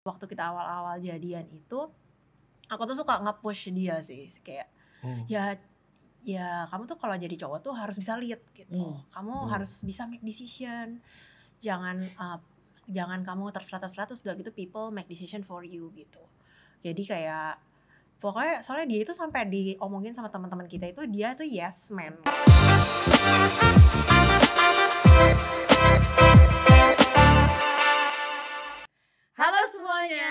waktu kita awal-awal jadian itu aku tuh suka nge-push dia sih kayak ya kamu tuh kalau jadi cowok tuh harus bisa lead gitu. Kamu harus bisa make decision. Jangan kamu terserah terus udah gitu people make decision for you gitu. Jadi kayak pokoknya soalnya dia itu sampai diomongin sama teman-teman kita itu dia tuh yes man. Halo semuanya.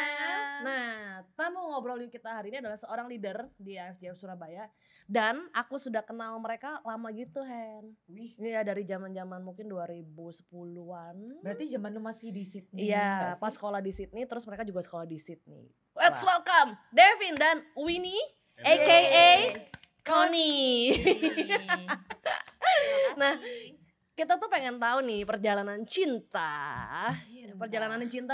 Nah, tamu ngobrol kita hari ini adalah seorang leader di AFJF Surabaya dan aku sudah kenal mereka lama gitu, Hen. Wih, Iya, dari zaman-zaman mungkin 2010-an. berarti zaman lu masih di Sydney? Iya, pas sekolah di Sydney, terus mereka juga sekolah di Sydney. Let's welcome Devin dan Winnie, aka Connie. Nah, kita tuh pengen tahu nih perjalanan cinta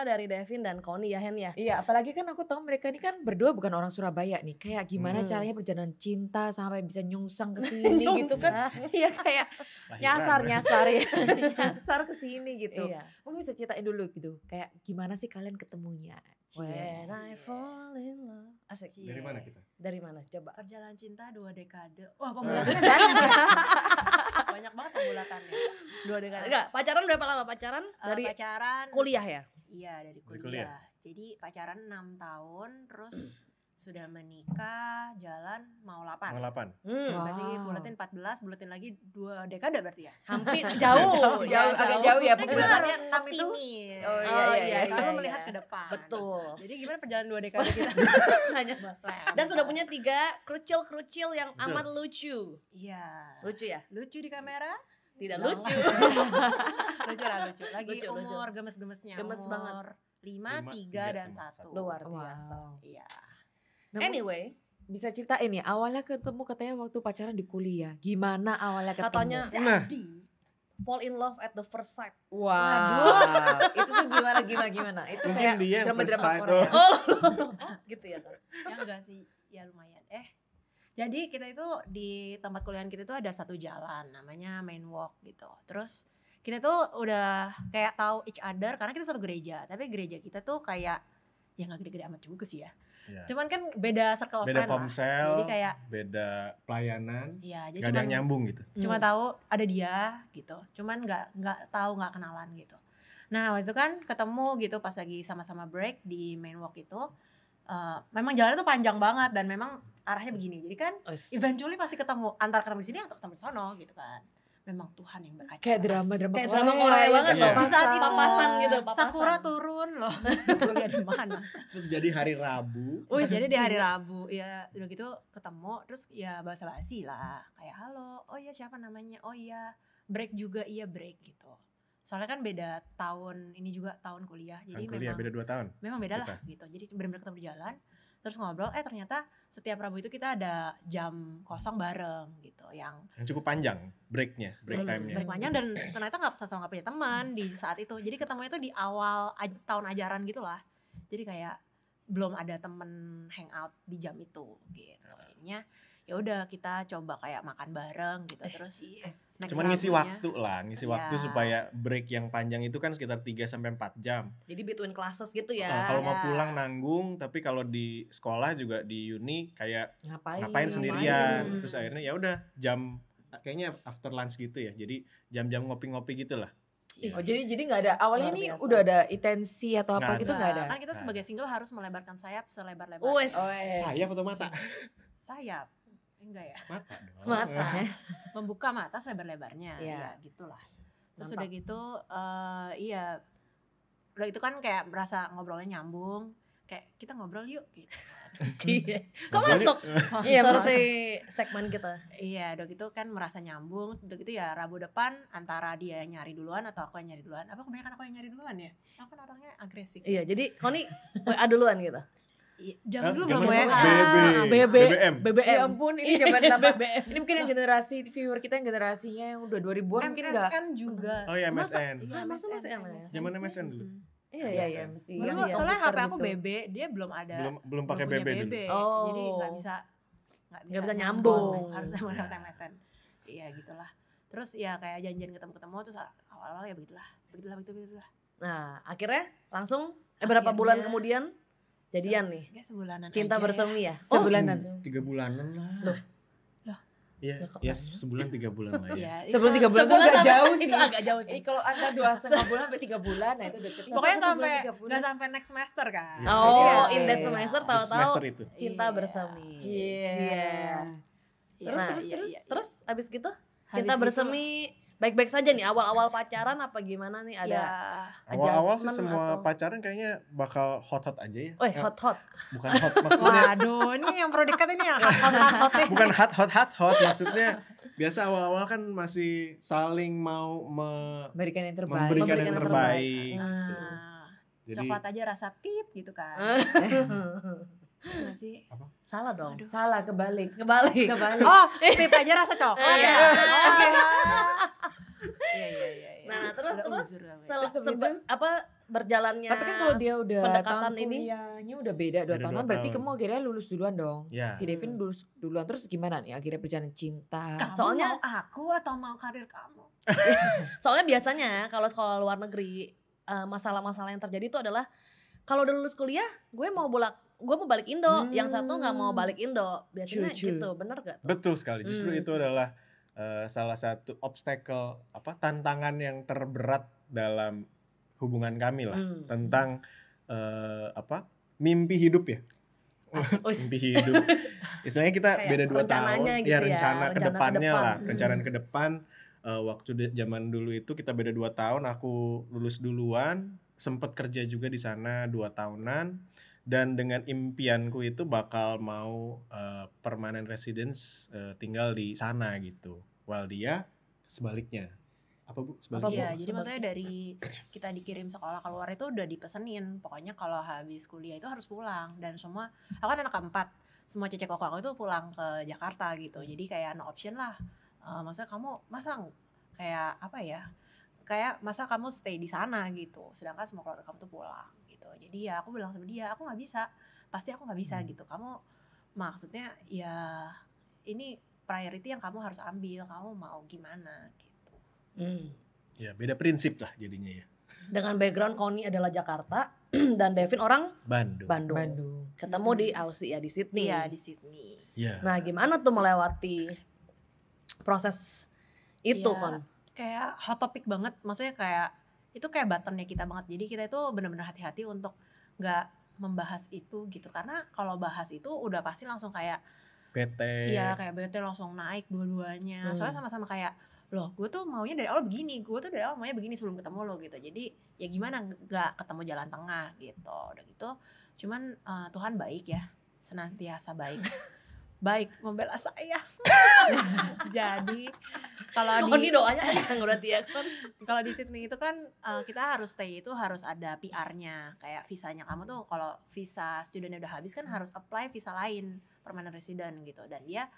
dari Devin dan Connie ya, Hen ya. Iya, apalagi kan aku tahu mereka ini kan berdua bukan orang Surabaya nih. Kayak gimana caranya perjalanan cinta sampai bisa nyungsang ke sini gitu kan. Iya, kayak nyasar ya. Nyasar ke sini gitu. Iya. Mungkin bisa ceritain dulu gitu. Kayak gimana sih kalian ketemunya? When I fall in love. Asik. Dari mana kita? Dari mana? Coba. Perjalanan cinta 2 dekade. Wah, pembulatannya banyak. Banyak banget pembulatannya. 2 dekade. Enggak, pacaran berapa lama pacaran? Dari pacaran kuliah ya? Iya, dari Dari kuliah. kuliah. Jadi pacaran 6 tahun terus sudah menikah, jalan mau 8. 8. Berarti Wow. bulatin 14, bulatin lagi 2 dekade berarti ya? Hampir jauh, agak jauh ya. Kita Pembulatannya harus 6 itu. optimis. Oh, iya, Selalu iya. melihat ke depan. Betul. Jadi gimana perjalanan 2 dekade kita? Tanya banget. Dan sudah punya 3 kerucil yang Betul. amat lucu. Iya. Lucu ya? Lucu di kamera? Tidak Lama. lucu. Lucu lah, lucu. Lagi Lucu, lucu. umur gemes-gemesnya. Gemes banget. 5, 3, dan 1. Luar Wow. biasa. Iya. Nah, Anyway, bisa ceritain nih awalnya ketemu katanya waktu pacaran di kuliah. Gimana awalnya ketemu? katanya Nah, fall in love at the first sight. Wow. Itu tuh gimana? Itu mungkin kayak dia drama-drama first sight Korea. Oh, gitu ya kan? Ya enggak sih, ya lumayan. Jadi kita itu di tempat kuliahan kita itu ada satu jalan namanya Main Walk gitu. Terus kita tuh udah kayak tahu each other karena kita satu gereja. Tapi gereja kita tuh kayak ya nggak gede-gede amat juga sih ya. ya. Cuman kan beda circle of Beda friend lah. komsel, Jadi kayak beda pelayanan, ya jadi gak ada yang nyambung gitu. cuma tahu ada dia gitu. Cuman nggak tahu nggak kenalan gitu. Nah waktu itu kan ketemu gitu pas lagi sama-sama break di Main Walk itu. Memang jalannya tuh panjang banget dan memang arahnya begini. Jadi kan eventually pasti ketemu antara ketemu di sini atau ketemu di sono gitu kan. Memang Tuhan yang beracara. Kayak drama-drama Kayak drama Korea banget loh. Di saat itu papasan gitu, papasan. Sakura turun loh. Kuliah di mana? Terus jadi hari Rabu. Jadi di hari Rabu ya udah gitu ketemu terus ya basa-basi lah. Kayak halo, oh iya siapa namanya? Oh iya, break juga iya break gitu. Soalnya kan beda tahun ini juga tahun kuliah. Jadi Kuliah memang beda 2 tahun. memang beda lah Kita. gitu. Jadi benar-benar ketemu di jalan terus ngobrol ternyata setiap Rabu itu kita ada jam kosong bareng gitu yang Yang cukup panjang breaknya, break time-nya. break panjang dan ternyata nggak sama nggak punya teman di saat itu. Jadi ketemunya itu di awal tahun ajaran gitulah. Jadi kayak belum ada temen hangout di jam itu gitu. Jadinya ya udah kita coba kayak makan bareng gitu terus next Cuman ngisi Rabunya- waktu lah, ngisi waktu Iya. supaya break yang panjang itu kan sekitar 3 sampai 4 jam. Jadi between classes gitu ya. Kalau mau ya. pulang nanggung, tapi kalau di sekolah juga di uni kayak Ngapain ngapain sendirian. ngapain. Terus akhirnya ya udah jam kayaknya after lunch gitu ya. Jadi jam-jam ngopi-ngopi gitu lah. Oh jadi nggak ada awalnya Luar nih biasa. udah ada intensi atau apa Nggak gitu ada. nggak ada. Kan kita Nggak sebagai single harus melebarkan sayap selebar-lebar. Wes. Saya foto mata. Sayap. Enggak ya. Mata dong. Mata. Membuka mata selebar-lebarnya. Iya. Ya gitulah. Terus Mantap. udah gitu iya. Udah itu kan kayak merasa ngobrolnya nyambung. Kayak kita ngobrol yuk gitu. Iya. Kok Ngobrol masuk? Iya, Versi segmen kita. Iya, udah gitu kan merasa nyambung. Udah gitu ya Rabu depan antara dia nyari duluan atau aku yang nyari duluan. Apa kebanyakan aku yang nyari duluan ya? Aku kan orangnya agresif. Iya, jadi Connie WA duluan gitu. Iya, zaman dulu Zaman belum dulu WA. BBM. Ya ampun ini zaman lama. BBM. Ini mungkin yang generasi viewer kita yang generasinya yang udah 2000-an mungkin enggak. MSN juga. Oh iya Masa- MSN. Iya, Masa masih MSN? Zaman MSN dulu. Iya, Iya iya. iya mesti. Dulu yang soalnya komputer HP aku gitu. BB, dia belum ada. Belum pakai punya BB dulu. Oh. Jadi nggak bisa bisa nyambung. Harus lewat Ya. MSN. Iya gitulah. Terus ya kayak janjian ketemu-ketemu terus awal-awal ya begitulah. Begitulah. Nah, akhirnya langsung Berapa bulan Akhirnya- kemudian jadian nih? Kayak sebulanan Cinta aja bersemi ya? Sebulanan. 3 bulanan lah. Loh. Iya, Loh, kok ya banyak? sebulan 3 bulan lah ya. Ya, Sebelum 3 bulan tuh Sebulan agak sampai- jauh sih. Itu agak jauh sih. Kalau anda 2,5 bulan sampai 3 bulan, nah itu deket. Pokoknya Satu bulan, sampai 3 bulan. nggak sampai next semester kan. Iya. Oh, Iya. in that semester Di tahu-tahu semester itu. cinta Iya. bersemi. Cie. Iya, Terus, iya, terus, iya, terus, iya. terus abis gitu Habis cinta gitu- bersemi baik-baik saja nih awal-awal pacaran apa gimana nih ada? Ya, Awal-awal sih adjustment semua atau- pacaran kayaknya bakal hot-hot aja ya. Weh hot-hot. Bukan hot maksudnya. waduh, ini yang perlu dekat ini yang hot nih. Bukan hot maksudnya biasa awal-awal kan masih saling mau Berikan yang terbaik. memberikan Memberikan yang yang terbaik. Nah, Jadi coklat aja rasa pip gitu kan. Iya nggak sih? Salah dong. Aduh. Salah, kebalik. Kebalik. Kebalik. Oh, pip aja rasa coklat Iya. ya. Oke. Iya. Nah, terus Udah terus uzur kali. sel- Terus sebe- habis apa berjalannya Tapi kan kalau dia udah pendekatan tahun ini- kuliahnya udah beda 2 Beda tahunan, 2 berarti tahun. kamu akhirnya lulus duluan dong. Ya. Si Devin lulus duluan, terus gimana nih akhirnya perjalanan cinta? Kamu Soalnya- mau aku atau mau karir kamu? soalnya biasanya kalau sekolah luar negeri masalah-masalah yang terjadi itu adalah kalau udah lulus kuliah gue mau balik Indo, yang satu nggak mau balik Indo. Biasanya True. gitu, bener gak tuh? Betul sekali. Justru Hmm. itu adalah salah satu obstacle tantangan yang terberat dalam hubungan kami lah, Hmm. tentang mimpi hidup ya. Wis. Mimpi hidup. Istilahnya kita Kayak beda 2 tahun, rencananya gitu ya ya, rencana ke rencana depannya ke depan. lah, Hmm. rencana ke depan. Waktu zaman dulu itu kita beda 2 tahun, aku lulus duluan, sempet kerja juga di sana 2 tahunan, dan dengan impianku itu bakal mau permanent residence, tinggal di sana gitu. While dia sebaliknya. Apa Bu? Sebaliknya? Iya, Bu? jadi Sebaliknya. maksudnya dari kita dikirim sekolah keluar itu udah dipesenin. Pokoknya kalau habis kuliah itu harus pulang. Dan semua, aku kan anak keempat. Semua cecek koko aku itu pulang ke Jakarta gitu. Jadi kayak no option lah. Maksudnya kamu masa kayak apa ya? Kayak masa kamu stay di sana gitu. Sedangkan semua keluarga kamu tuh pulang gitu. Jadi ya aku bilang sama dia, aku nggak bisa. Pasti aku nggak bisa gitu. Kamu maksudnya ya ini priority yang kamu harus ambil. Kamu mau gimana gitu. Ya beda prinsip lah jadinya ya. Dengan background Connie adalah Jakarta dan Devin orang Bandung. Bandung. Ketemu di Aussie ya, di Sydney. Iya di Sydney. Ya. Nah, gimana tuh melewati proses itu, Iya. Kon? Kayak hot topic banget, maksudnya kayak itu kayak buttonnya kita banget. Jadi kita itu benar-benar hati-hati untuk nggak membahas itu gitu, karena kalau bahas itu udah pasti langsung kayak PT. iya kayak bete langsung naik dua-duanya. Soalnya sama-sama kayak loh gue tuh maunya dari awal begini, gue tuh dari awal maunya begini sebelum ketemu lo gitu. Jadi ya gimana nggak ketemu jalan tengah gitu. Udah gitu cuman Tuhan baik ya, senantiasa baik. Baik membela saya. Jadi kalau Connie doanya kencang berarti ya, Kon. kalau di Sydney itu kan kita harus stay itu harus ada PR-nya. Kayak visanya kamu tuh kalau visa studentnya udah habis kan harus apply visa lain, permanent resident gitu. Dan dia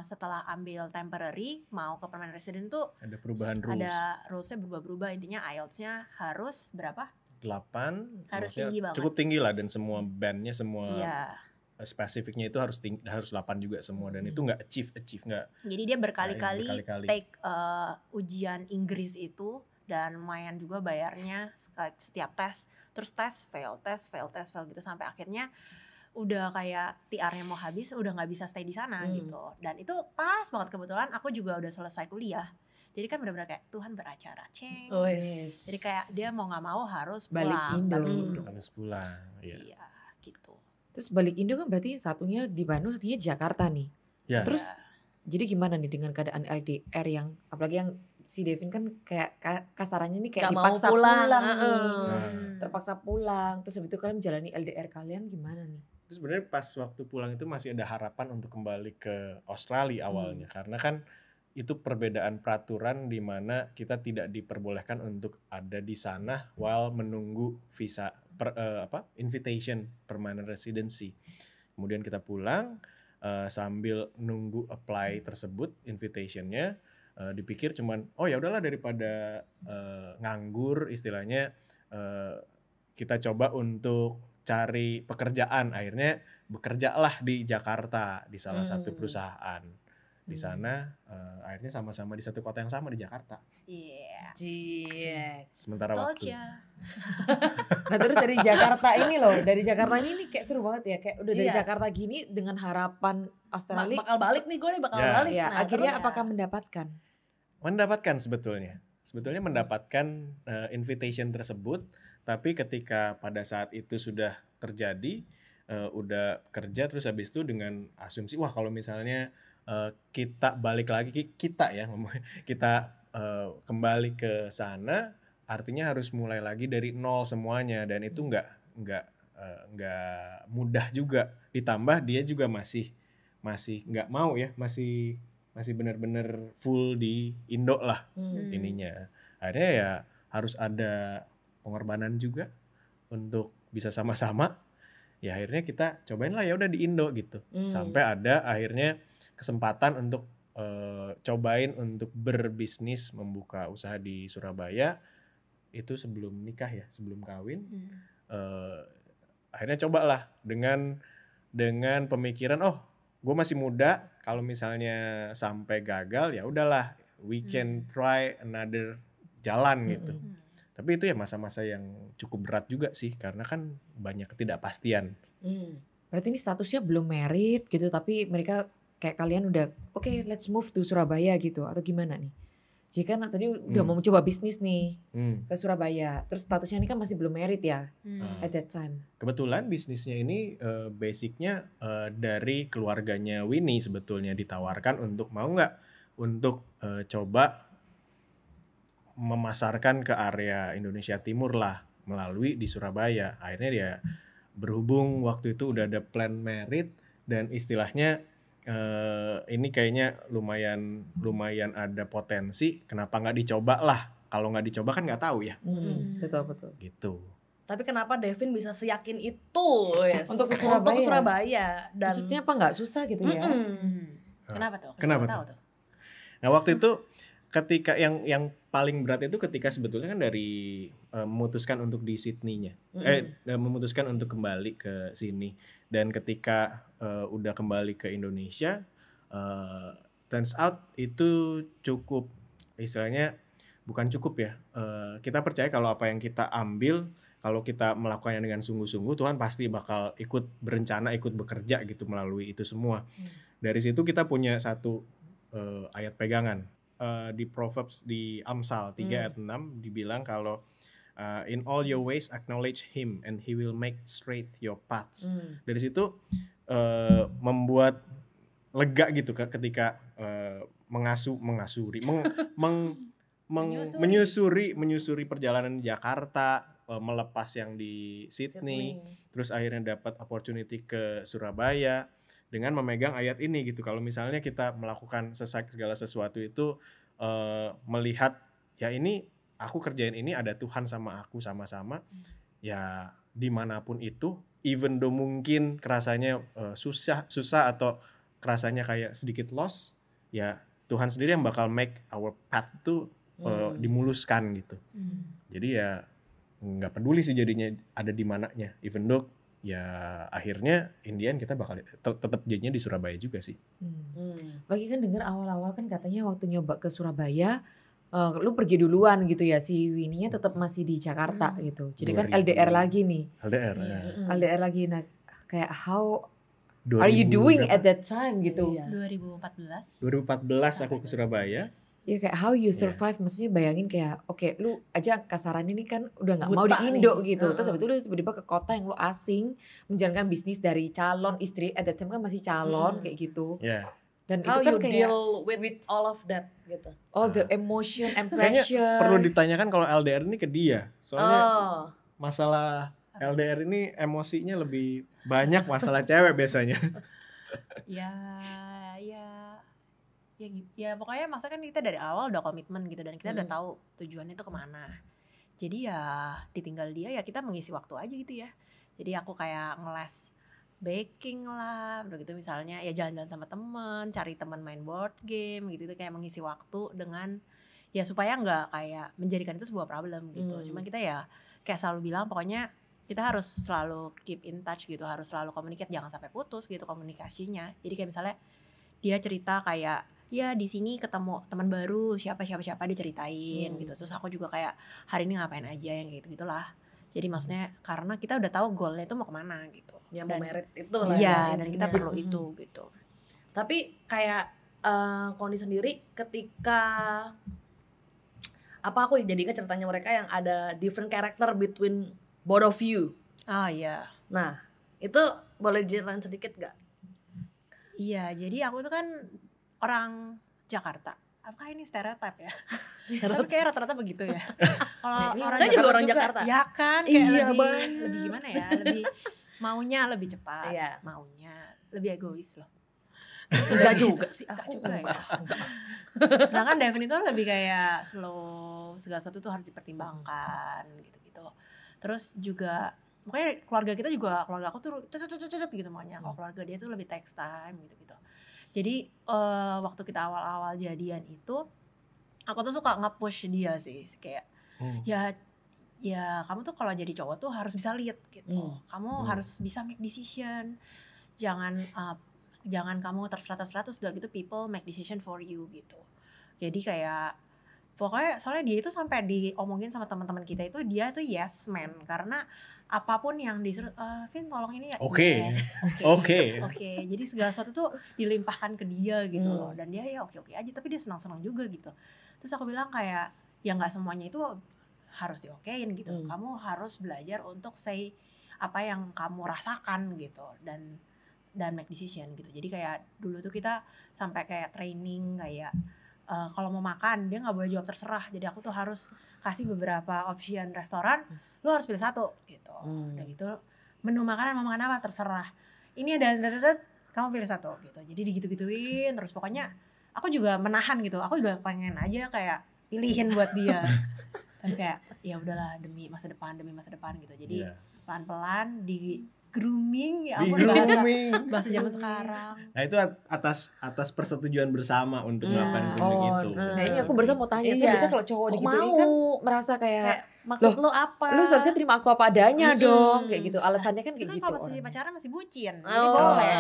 setelah ambil temporary mau ke permanent resident tuh Ada perubahan rules. ada rulesnya berubah-berubah. Intinya IELTS-nya harus berapa? 8 Harus maksudnya tinggi banget. cukup tinggi lah, dan semua bandnya semua Iya. spesifiknya itu harus 8 juga semua, dan itu nggak achieve nggak. Jadi dia berkali-kali berkali-kali. take ujian Inggris itu, dan lumayan juga bayarnya setiap tes. Terus fail gitu sampai akhirnya udah kayak TR-nya mau habis, udah nggak bisa stay di sana gitu. Dan itu pas banget kebetulan aku juga udah selesai kuliah. Jadi kan benar-benar kayak Tuhan beracara, ceng. Wes. Jadi kayak dia mau nggak mau harus Balik pulang, Indo. balik Indo. Harus pulang. Iya. Iya, gitu. Terus balik Indo kan berarti satunya di Bandung, satunya di Jakarta nih. Ya. Terus jadi gimana nih dengan keadaan LDR yang apalagi yang si Devin kan kayak kasarannya nih kayak Gak mau dipaksa pulang, nih. Nah. Terpaksa pulang. Terus habis itu kalian menjalani LDR kalian gimana nih? Terus sebenarnya pas waktu pulang itu masih ada harapan untuk kembali ke Australia awalnya, karena kan itu perbedaan peraturan di mana kita tidak diperbolehkan untuk ada di sana while menunggu visa invitation permanent residency. Kemudian kita pulang sambil nunggu apply tersebut invitationnya, dipikir cuman oh ya udahlah daripada nganggur istilahnya, kita coba untuk cari pekerjaan. Akhirnya bekerjalah di Jakarta di salah satu perusahaan. di sana akhirnya sama-sama di satu kota yang sama di Jakarta. Iya. Sementara Told waktu. ya. Nah terus dari Jakarta ini loh, dari Jakarta ini kayak seru banget ya, kayak udah dari Iya. Jakarta gini dengan harapan Australia. Bakal balik nih gue nih bakal Ya. balik. Ya, Nah, akhirnya terus- apakah mendapatkan? Mendapatkan sebetulnya mendapatkan invitation tersebut, tapi ketika pada saat itu sudah terjadi, udah kerja terus habis itu dengan asumsi wah kalau misalnya kita balik lagi kita kembali ke sana artinya harus mulai lagi dari nol semuanya dan itu nggak mudah juga, ditambah dia juga masih nggak mau ya, masih benar-benar full di Indo lah ininya. Akhirnya ya harus ada pengorbanan juga untuk bisa sama-sama. Ya akhirnya kita cobain lah ya udah di Indo gitu. Sampai ada akhirnya kesempatan untuk cobain untuk berbisnis, membuka usaha di Surabaya itu sebelum nikah ya, sebelum kawin. Akhirnya cobalah dengan pemikiran gue masih muda, kalau misalnya sampai gagal ya udahlah, we can try another jalan gitu. Tapi itu ya masa-masa yang cukup berat juga sih karena kan banyak ketidakpastian. Berarti ini statusnya belum married gitu, tapi mereka kayak kalian udah oke, let's move to Surabaya gitu atau gimana nih? Jika tadi udah mau mencoba bisnis nih ke Surabaya, terus statusnya ini kan masih belum married ya at that time. Kebetulan bisnisnya ini basicnya dari keluarganya Winnie sebetulnya ditawarkan untuk mau nggak untuk coba memasarkan ke area Indonesia Timur lah melalui di Surabaya. Akhirnya dia berhubung waktu itu udah ada plan married dan istilahnya ini kayaknya lumayan ada potensi, kenapa nggak dicoba lah? Kalau nggak dicoba kan nggak tahu ya. Betul. Gitu. Tapi kenapa Devin bisa seyakin itu yes, Untuk ke Surabaya? Dan maksudnya apa nggak susah gitu ya? Kenapa tuh? Kenapa Tahu tuh? Nah waktu itu ketika yang paling berat itu ketika sebetulnya kan dari memutuskan untuk di Sydney-nya, memutuskan untuk kembali ke sini dan ketika udah kembali ke Indonesia, turns out itu cukup, istilahnya bukan cukup ya, kita percaya kalau apa yang kita ambil, kalau kita melakukannya dengan sungguh-sungguh, Tuhan pasti bakal ikut berencana, ikut bekerja gitu melalui itu semua. Dari situ kita punya satu ayat pegangan. Di Proverbs di Amsal 3 ayat 6 dibilang kalau in all your ways acknowledge him and he will make straight your paths. Dari situ membuat lega gitu ketika menyusuri perjalanan di Jakarta, melepas yang di Sydney, terus akhirnya dapat opportunity ke Surabaya dengan memegang ayat ini gitu. Kalau misalnya kita melakukan segala sesuatu itu melihat ya ini aku kerjain ini ada Tuhan sama aku sama-sama, ya dimanapun itu, even though mungkin kerasanya susah atau kerasanya kayak sedikit loss, ya Tuhan sendiri yang bakal make our path itu dimuluskan gitu. Jadi ya nggak peduli sih jadinya ada di mananya, even though ya akhirnya Indian kita bakal tetap jadinya di Surabaya juga sih. Bagi kan dengar awal-awal kan katanya waktu nyoba ke Surabaya, lu pergi duluan gitu ya, si Winnie-nya tetap masih di Jakarta gitu. Jadi kan 2000. LDR lagi nih. LDR ya. LDR lagi, nah kayak how are you doing at that time gitu? Iya. 2014 aku ke Surabaya. Ya kayak how you survive, maksudnya bayangin kayak oke, lu aja kasaran ini kan udah nggak mau Buta di Indo nih. gitu, terus habis itu lu tiba-tiba ke kota yang lu asing, menjalankan bisnis dari calon istri, at that time kan masih calon kayak gitu. Ya. Dan How itu kan you kayak deal with all of that gitu. all the emotion and Kayaknya pressure. perlu ditanyakan kalau LDR ini ke dia. Soalnya Oh. masalah LDR ini emosinya lebih banyak masalah cewek biasanya. Ya pokoknya masa kan kita dari awal udah komitmen gitu dan kita udah tahu tujuannya itu kemana. Jadi ya ditinggal dia ya kita mengisi waktu aja gitu ya. Jadi aku kayak ngeles baking lah, begitu misalnya ya jalan-jalan sama temen, cari teman main board game gitu, kayak mengisi waktu dengan ya supaya nggak kayak menjadikan itu sebuah problem gitu. Cuman kita ya kayak selalu bilang pokoknya kita harus selalu keep in touch gitu, harus selalu communicate, jangan sampai putus gitu komunikasinya. Jadi kayak misalnya dia cerita kayak ya di sini ketemu teman baru siapa dia ceritain gitu. Terus aku juga kayak hari ini ngapain aja yang gitulah. Jadi maksudnya karena kita udah tahu goalnya itu mau kemana gitu. Ya mau merit itu lah. Iya, dan kita perlu itu gitu. Tapi kayak Koni sendiri ketika aku jadi ingat ceritanya mereka yang ada different character between both of you. Oh iya. Nah itu boleh ceritain sedikit gak? Iya, jadi aku itu kan orang Jakarta. Apakah ini stereotip ya? Tapi kayak rata-rata begitu ya. Kalau orang saya juga orang Jakarta. Ya kan, kayak Iya, lebih gimana ya? Lebih maunya lebih cepat, maunya lebih egois loh. Enggak juga sih, enggak juga ya. Sedangkan Devin itu lebih kayak slow, segala sesuatu tuh harus dipertimbangkan gitu-gitu. Terus juga makanya keluarga aku tuh cet gitu maunya. Kalau keluarga dia tuh lebih takes time gitu-gitu. Jadi waktu kita awal-awal jadian itu aku tuh suka nge-push dia sih kayak ya kamu tuh kalau jadi cowok tuh harus bisa lead gitu. Kamu harus bisa make decision. Jangan kamu terserah udah gitu people make decision for you gitu. Jadi kayak pokoknya soalnya dia itu sampai diomongin sama teman-teman kita itu dia tuh yes man karena apapun yang disuruh Vin tolong ini ya Oke. Jadi segala sesuatu tuh dilimpahkan ke dia gitu loh dan dia ya oke aja tapi dia senang-senang juga gitu. Terus aku bilang kayak ya nggak semuanya itu harus diokein gitu. Kamu harus belajar untuk say apa yang kamu rasakan gitu dan make decision gitu. Jadi kayak dulu tuh kita sampai kayak training kayak kalau mau makan dia nggak boleh jawab terserah. Jadi aku tuh harus kasih beberapa option restoran, lu harus pilih satu gitu. Udah gitu menu makanan mau makan apa terserah. Ini ada kamu pilih satu gitu. Jadi digitu-gituin terus pokoknya aku juga menahan gitu. Aku juga pengen aja kayak pilihin buat dia. Tapi kayak ya udahlah demi masa depan gitu. Jadi pelan-pelan di grooming ya ampun bahasa zaman sekarang. Nah itu atas persetujuan bersama untuk melakukan grooming itu. Nah ini aku barusan mau tanya, biasanya kalau cowok digituin kan merasa kayak maksud lo apa? Lu seharusnya terima aku apa adanya dong, kayak gitu. Alasannya kan kayak gitu. Kalau masih pacaran masih bucin, jadi boleh.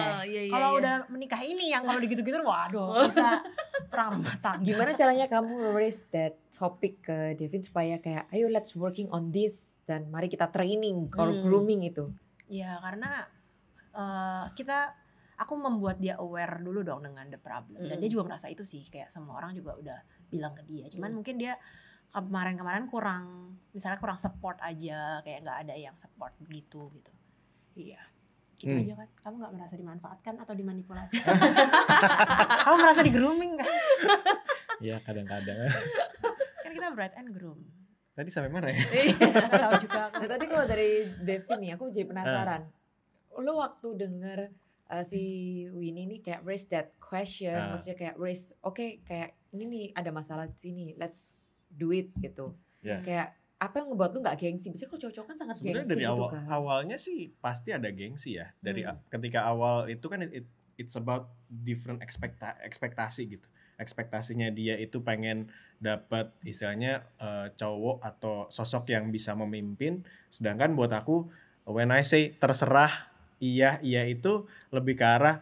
Kalau udah menikah ini yang kalau digitu-gitu, waduh bisa perang mata. Gimana caranya kamu raise that topic ke Devin supaya kayak, ayo let's working on this dan mari kita training or grooming itu. Ya karena aku membuat dia aware dulu dong dengan the problem dan dia juga merasa itu sih kayak semua orang juga udah bilang ke dia. Cuman mungkin dia kemarin kurang support aja kayak nggak ada yang support gitu. Iya. Gitu aja kan. Kamu nggak merasa dimanfaatkan atau dimanipulasi? Kamu merasa di grooming kan? Iya kadang-kadang. Kan kita bride and groom. Tadi sampai mana ya? Tahu juga. Nah, tadi kalau dari Devin nih, aku jadi penasaran. Lo waktu denger si Winnie nih kayak raise that question, maksudnya kayak raise, kayak ini nih ada masalah di sini, let's do it gitu. Kayak apa yang ngebuat lo nggak gengsi? Biasanya kalau cowok-cowok kan sangat sebenarnya gengsi dari gitu kan. Awalnya sih pasti ada gengsi ya. Dari ketika awal itu kan it's about different ekspektasi gitu. Ekspektasinya dia itu pengen dapat istilahnya cowok atau sosok yang bisa memimpin, sedangkan buat aku when I say terserah iya itu lebih ke arah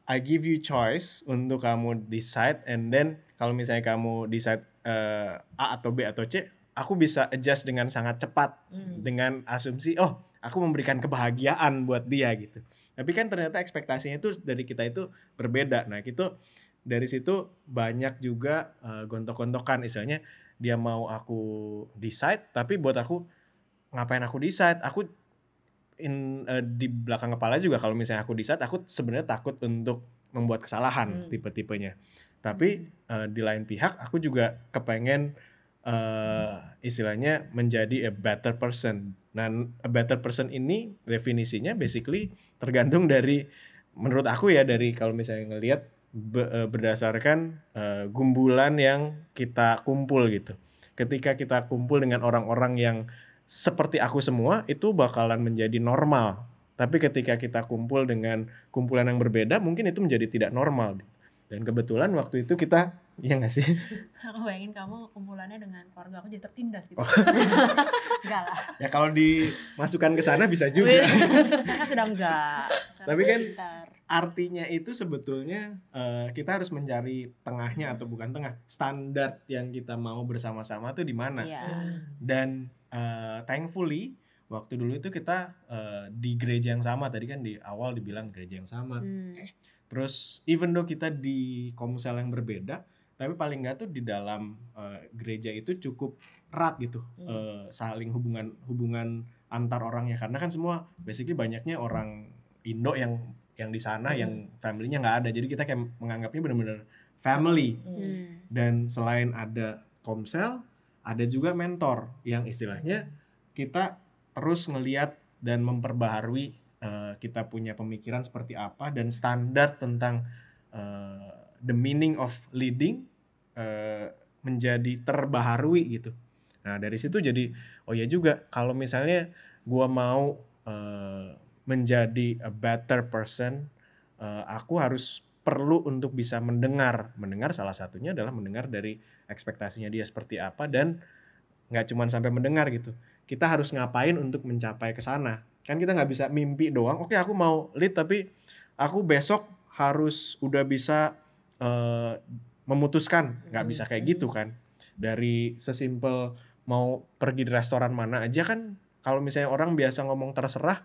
I give you choice untuk kamu decide and then kalau misalnya kamu decide A atau B atau C, aku bisa adjust dengan sangat cepat dengan asumsi aku memberikan kebahagiaan buat dia gitu. Tapi kan ternyata ekspektasinya itu dari kita itu berbeda. Nah gitu dari situ banyak juga gontok-gontokan, istilahnya dia mau aku decide tapi buat aku ngapain aku decide, aku di belakang kepala juga kalau misalnya aku decide aku sebenarnya takut untuk membuat kesalahan tipe-tipenya. Tapi di lain pihak aku juga kepengen istilahnya menjadi a better person. Nah a better person ini definisinya basically tergantung dari menurut aku ya dari kalau misalnya ngelihat berdasarkan gumpulan yang kita kumpul gitu. Ketika kita kumpul dengan orang-orang yang seperti aku semua itu bakalan menjadi normal. Tapi ketika kita kumpul dengan kumpulan yang berbeda mungkin itu menjadi tidak normal. Dan kebetulan waktu itu kita Iya gak sih? Aku bayangin kamu kumpulannya dengan keluarga aku jadi tertindas gitu. Oh. Enggak lah. Ya kalau dimasukkan ke sana bisa juga. Sekarang sudah enggak. Sekarang Tapi sudah kan pintar. artinya itu sebetulnya kita harus mencari tengahnya atau bukan tengah, standar yang kita mau bersama-sama tuh di mana. Iya. Dan thankfully waktu dulu itu kita di gereja yang sama, tadi kan di awal dibilang gereja yang sama. Terus even though kita di komsel yang berbeda, tapi paling nggak tuh di dalam gereja itu cukup erat gitu, saling hubungan antar orangnya, karena kan semua basically banyaknya orang Indo yang di sana yang family-nya nggak ada, jadi kita kayak menganggapnya benar-benar family. Dan selain ada komsel, ada juga mentor yang istilahnya kita terus ngelihat dan memperbaharui kita punya pemikiran seperti apa dan standar tentang the meaning of leading menjadi terbaharui gitu. Nah dari situ jadi oh ya juga kalau misalnya gua mau menjadi a better person, aku harus perlu untuk bisa mendengar salah satunya adalah mendengar dari ekspektasinya dia seperti apa, dan nggak cuma sampai mendengar gitu, kita harus ngapain untuk mencapai ke sana. Kan kita nggak bisa mimpi doang, oke aku mau lead tapi aku besok harus udah bisa memutuskan, nggak bisa kayak gitu kan. Dari sesimpel mau pergi di restoran mana aja kan, kalau misalnya orang biasa ngomong terserah,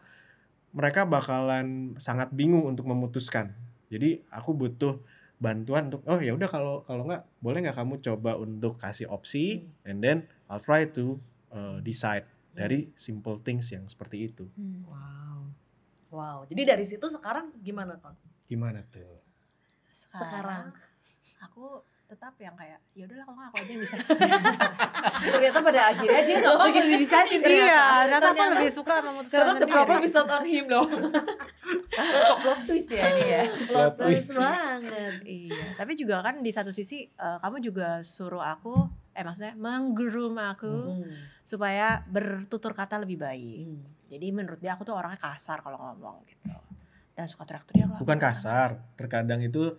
mereka bakalan sangat bingung untuk memutuskan. Jadi aku butuh bantuan untuk oh ya udah kalau nggak boleh nggak kamu coba untuk kasih opsi, and then I'll try to decide dari simple things yang seperti itu. Wow. Jadi dari situ sekarang gimana Kon? Gimana tuh? Sekarang aku tetap yang kayak ya udahlah kalau nggak aku aja yang bisa. Ternyata pada akhirnya dia nggak mau jadi desain. Iya, ternyata aku lebih suka memutuskan Ternyata the sendiri. problem is not on him loh. Kok plot twist ya ini ya. Plot twist twist. banget. Iya, tapi juga kan di satu sisi kamu juga suruh aku, maksudnya menggroom aku supaya bertutur kata lebih baik. Jadi menurut dia aku tuh orangnya kasar kalau ngomong gitu. Dan suka teriak-teriak lah. Bukan kasar, terkadang itu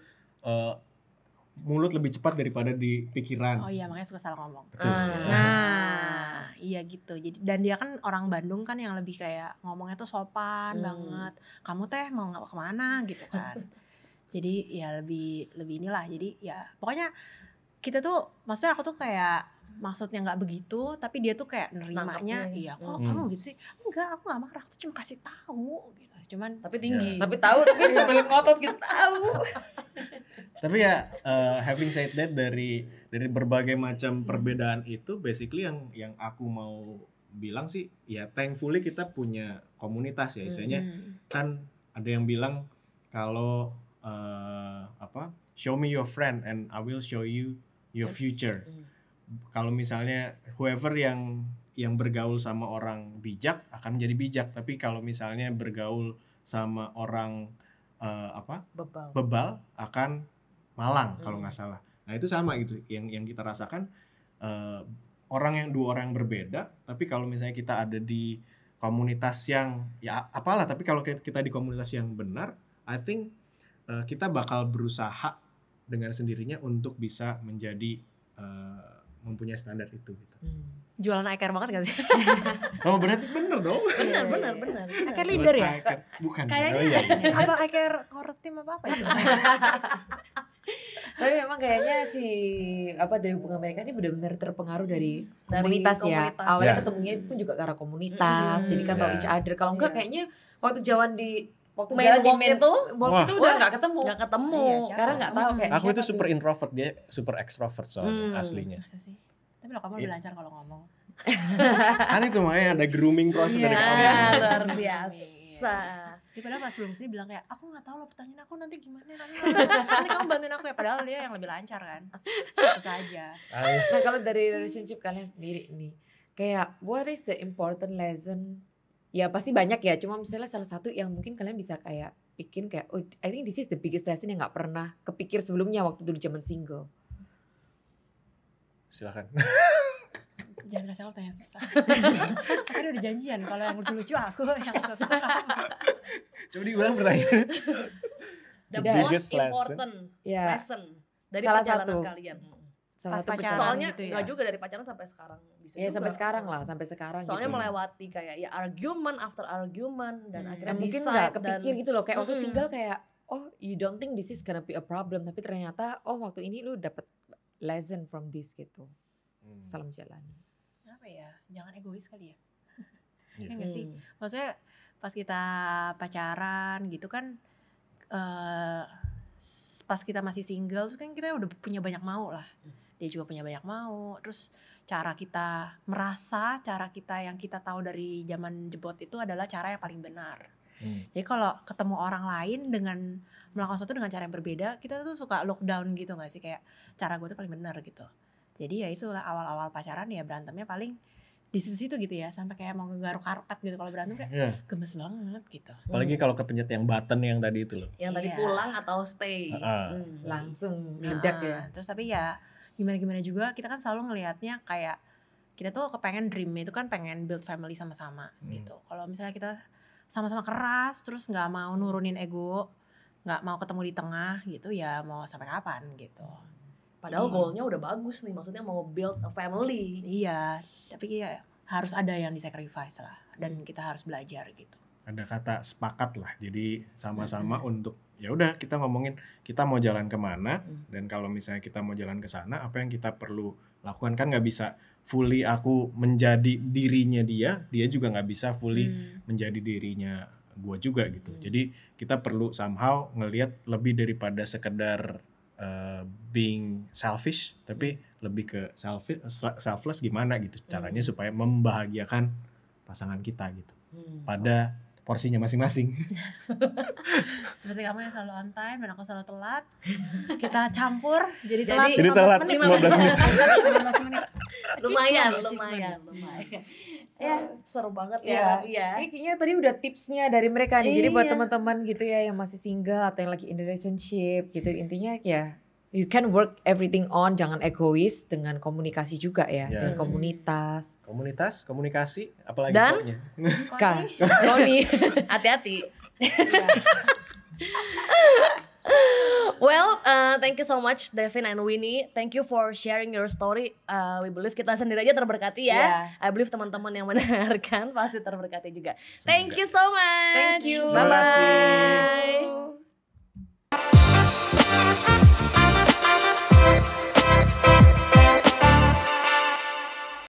mulut lebih cepat daripada di pikiran. Oh iya, makanya suka salah ngomong. Betul. Nah, iya gitu. Jadi dan dia kan orang Bandung kan yang lebih kayak ngomongnya tuh sopan banget. Kamu teh mau kemana gitu kan. Jadi ya lebih inilah. Jadi ya pokoknya kita tuh, maksudnya aku tuh kayak maksudnya nggak begitu, tapi dia tuh kayak nerimanya. Nangkepnya. Iya, kok kamu gitu sih? Enggak, aku nggak marah. Aku tuh cuma kasih tahu gitu. Cuman Tapi tinggi. Tapi tahu, tapi sambil ngotot gitu tahu. Tapi ya having said that, dari berbagai macam perbedaan itu basically yang aku mau bilang sih ya thankfully kita punya komunitas ya, istilahnya kan ada yang bilang kalau show me your friend and I will show you your future. Kalau misalnya whoever yang bergaul sama orang bijak akan menjadi bijak, tapi kalau misalnya bergaul sama orang bebal akan malang kalau nggak salah. Nah itu sama gitu yang kita rasakan, dua orang yang berbeda, tapi kalau misalnya kita ada di komunitas yang ya apalah, tapi kalau kita di komunitas yang benar, I think kita bakal berusaha dengan sendirinya untuk bisa menjadi mempunyai standar itu gitu. jualan iCare banget gak sih? Oh berarti bener dong. Benar. iCare leader ya? Bukan. Kayaknya. Oh, iya. Apa iCare core team apa itu? Tapi memang kayaknya dari hubungan mereka ini benar-benar terpengaruh dari komunitas ya. komunitas. Awalnya Ya. ketemunya pun juga karena komunitas. Jadi kan tahu Ya. each other. Kalau enggak kayaknya waktu jalan di Main walk itu, walk itu udah enggak ketemu. nggak ketemu. Iya, siapa? Sekarang enggak tahu kayak Aku itu siapa super tuh. introvert, dia super extrovert soalnya aslinya. Masa sih? Tapi lo kamu lebih lancar kalau ngomong. Kan itu makanya ada grooming process dari kamu. Luar biasa. Dia padahal pas sebelum sini bilang kayak aku nggak tahu lo pertanyaan aku nanti gimana, nanti kamu bantuin aku ya, padahal dia yang lebih lancar kan. Itu saja. Nah, kalau dari relationship kalian sendiri nih, kayak what is the important lesson? Ya pasti banyak ya, cuma misalnya salah satu yang mungkin kalian bisa kayak bikin kayak oh, I think this is the biggest lesson yang gak pernah kepikir sebelumnya waktu dulu zaman single. Silakan. Jangan kasih aku tanya susah. Kan udah janjian kalau yang lucu-lucu aku yang susah. Coba diulang pertanyaan. The The most biggest lesson. important Ya. lesson dari Salah perjalanan satu. kalian. Salah Pas satu pacaran Soalnya gitu ya? nggak juga dari pacaran sampai sekarang bisa Ya juga. sampai sekarang lah, sampai sekarang Soalnya gitu. melewati kayak ya argument after argument dan akhirnya Dan mungkin decide nggak kepikir dan gitu loh, kayak waktu Mm-mm. single kayak oh you don't think this is gonna be a problem, tapi ternyata oh waktu ini lu dapet lesson from this gitu. Salam jalani. Apa ya, jangan egois kali ya. Iya. Ya nggak sih? Maksudnya pas kita pacaran gitu kan, pas kita masih single terus kan kita udah punya banyak mau lah. Dia juga punya banyak mau. Terus cara kita merasa, cara kita yang kita tahu dari zaman jebot itu adalah cara yang paling benar. Jadi kalau ketemu orang lain dengan melakukan sesuatu dengan cara yang berbeda, kita tuh suka look down gitu gak sih? Kayak cara gue tuh paling benar gitu. Jadi ya itulah awal-awal pacaran ya berantemnya paling di situ-situ gitu ya, sampai kayak mau ngegaruk karpet gitu kalau berantem kayak gemes banget gitu. Apalagi kalau kepencet yang button yang tadi itu loh. yang tadi Iya. pulang atau stay. Langsung Nah, meledak ya. terus tapi ya gimana-gimana juga kita kan selalu ngelihatnya kayak kita tuh kepengen dreamnya itu kan pengen build family sama-sama gitu. Kalau misalnya kita sama-sama keras terus nggak mau nurunin ego, nggak mau ketemu di tengah gitu, ya mau sampai kapan gitu. Padahal Jadi- goalnya udah bagus nih, maksudnya mau build a family. Iya, tapi ya harus ada yang di-sacrifice lah dan kita harus belajar gitu. Ada kata sepakat lah, jadi sama-sama untuk ya udah kita ngomongin kita mau jalan kemana, dan kalau misalnya kita mau jalan ke sana apa yang kita perlu lakukan. Kan nggak bisa fully aku menjadi dirinya dia juga nggak bisa fully menjadi dirinya gue juga gitu. Jadi kita perlu somehow ngelihat lebih daripada sekedar being selfish, tapi lebih ke selfless gimana gitu caranya supaya membahagiakan pasangan kita gitu pada porsinya masing-masing. Seperti kamu yang selalu on time dan aku selalu telat. Kita campur jadi Jadi telat Jadi 15 telat menit. 15 menit. lumayan. Achievement. Ya, seru banget ya, Iya. tapi ya. Ini kayaknya tadi udah tipsnya dari mereka nih. Jadi buat Iya. teman-teman gitu ya yang masih single atau yang lagi in relationship gitu, intinya ya you can work everything on, jangan egois, dengan komunikasi juga ya, Ya. dengan komunitas. Komunitas, komunikasi, apalagi Dan- pokoknya. Kak, Tony. Hati-hati. Well, thank you so much Devin and Winnie. Thank you for sharing your story. We believe kita sendiri aja terberkati ya. I believe teman-teman yang mendengarkan pasti terberkati juga. Thank you so much. Thank you. Bye Terima kasih. bye.